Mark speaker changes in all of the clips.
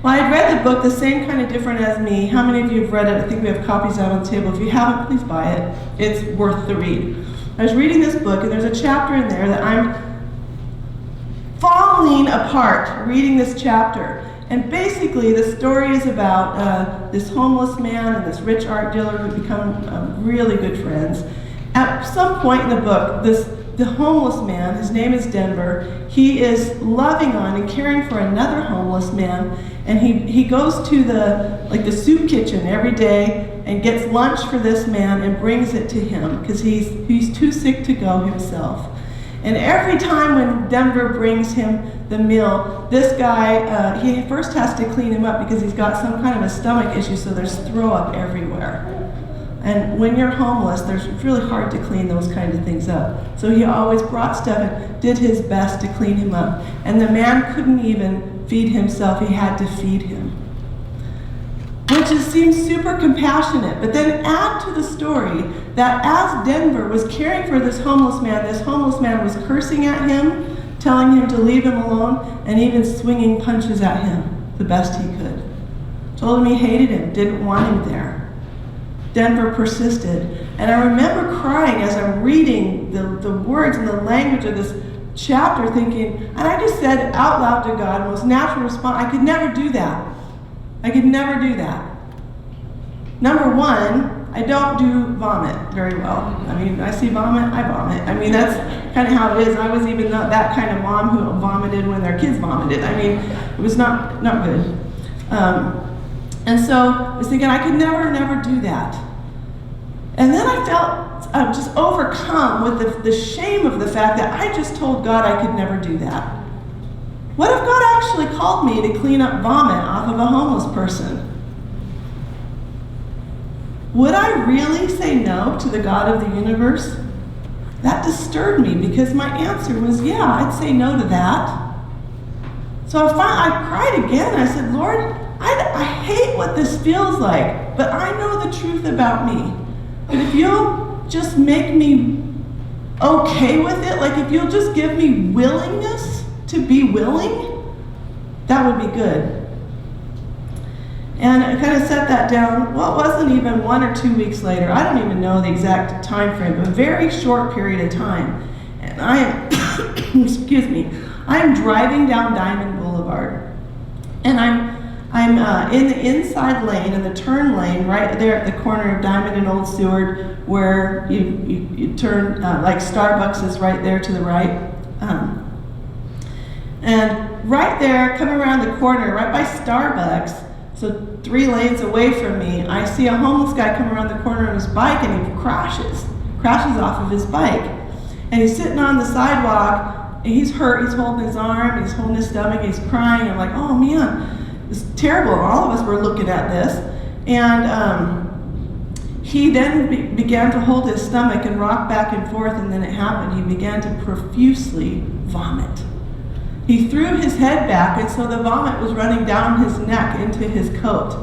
Speaker 1: Well, I read the book, The Same Kind of Different as Me. How many of you have read it? I think we have copies out on the table. If you haven't, please buy it. It's worth the read. I was reading this book, and there's a chapter in there that I'm falling apart reading this chapter. And basically, the story is about this homeless man and this rich art dealer who become really good friends. At some point in the book, the homeless man, his name is Denver, he is loving on and caring for another homeless man, and he goes to the soup kitchen every day and gets lunch for this man and brings it to him because he's too sick to go himself. And every time when Denver brings him the meal, this guy, he first has to clean him up because he's got some kind of a stomach issue, so there's throw up everywhere. And when you're homeless, it's really hard to clean those kind of things up. So he always brought stuff and did his best to clean him up. And the man couldn't even feed himself, he had to feed him. Which seems super compassionate. But then add to the story that as Denver was caring for this homeless man was cursing at him, telling him to leave him alone, and even swinging punches at him the best he could. Told him he hated him, didn't want him there. Denver persisted. And I remember crying as I'm reading the words and the language of this chapter, thinking, and I just said out loud to God, most natural response, I could never do that. I could never do that. Number one, I don't do vomit very well. I mean, I see vomit, I vomit. I mean, that's kind of how it is. I was even not that kind of mom who vomited when their kids vomited. I mean, it was not good. And so I was thinking I could never do that. And then I felt just overcome with the shame of the fact that I just told God I could never do that. What if God actually called me to clean up vomit off of a homeless person? Would I really say no to the God of the universe? That disturbed me because my answer was, yeah, I'd say no to that. So I cried again. I said, Lord, I hate what this feels like, but I know the truth about me. But if you'll just make me okay with it, like if you'll just give me willingness to be willing, that would be good. And I kind of set that down. Well, it wasn't even 1 or 2 weeks later. I don't even know the exact time frame, but a very short period of time. And I am, excuse me, I am driving down Diamond Boulevard. And I'm in the inside lane, in the turn lane, right there at the corner of Diamond and Old Seward, where you turn, like Starbucks is right there to the right. And right there, coming around the corner, right by Starbucks, so 3 lanes away from me, I see a homeless guy come around the corner on his bike, and he crashes off of his bike. And he's sitting on the sidewalk, and he's hurt, he's holding his arm, he's holding his stomach, he's crying. I'm like, oh man, it's terrible. All of us were looking at this. And he then began to hold his stomach and rock back and forth, and then it happened. He began to profusely vomit. He threw his head back, and so the vomit was running down his neck into his coat.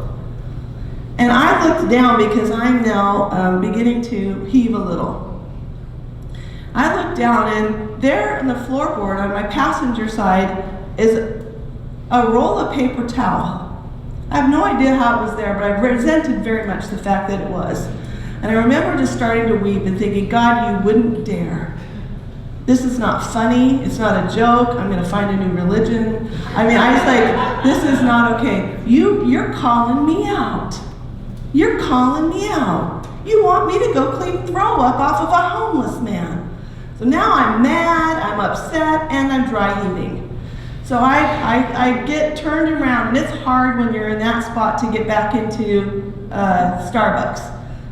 Speaker 1: And I looked down because I'm now beginning to heave a little. I looked down, and there on the floorboard on my passenger side is a roll of paper towel. I have no idea how it was there, but I resented very much the fact that it was. And I remember just starting to weep and thinking, God, you wouldn't dare. This is not funny. It's not a joke. I'm going to find a new religion. I mean, I was like, this is not okay. You're calling me out. You're calling me out. You want me to go clean throw up off of a homeless man. So now I'm mad, I'm upset, and I'm dry heaving. So I get turned around, and it's hard when you're in that spot to get back into Starbucks.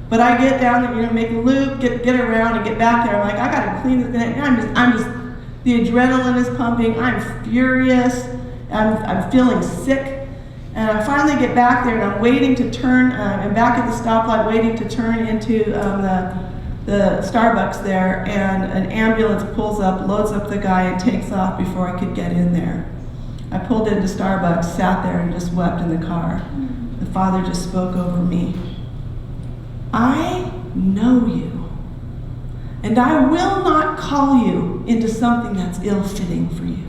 Speaker 1: But I get down there, make a loop, get around, and get back there. I'm like, I gotta clean this thing. I'm just, the adrenaline is pumping. I'm furious. I'm feeling sick. And I finally get back there, and I'm waiting to turn. I'm back at the stoplight, waiting to turn into the Starbucks there, and an ambulance pulls up, loads up the guy, and takes off before I could get in there. I pulled into Starbucks, sat there, and just wept in the car. The Father just spoke over me. I know you, and I will not call you into something that's ill-fitting for you.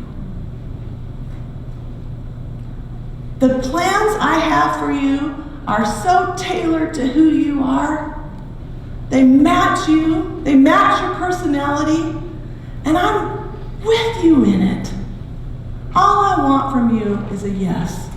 Speaker 1: The plans I have for you are so tailored to who you are. They match you. They match your personality. And I'm with you in it. All I want from you is a yes.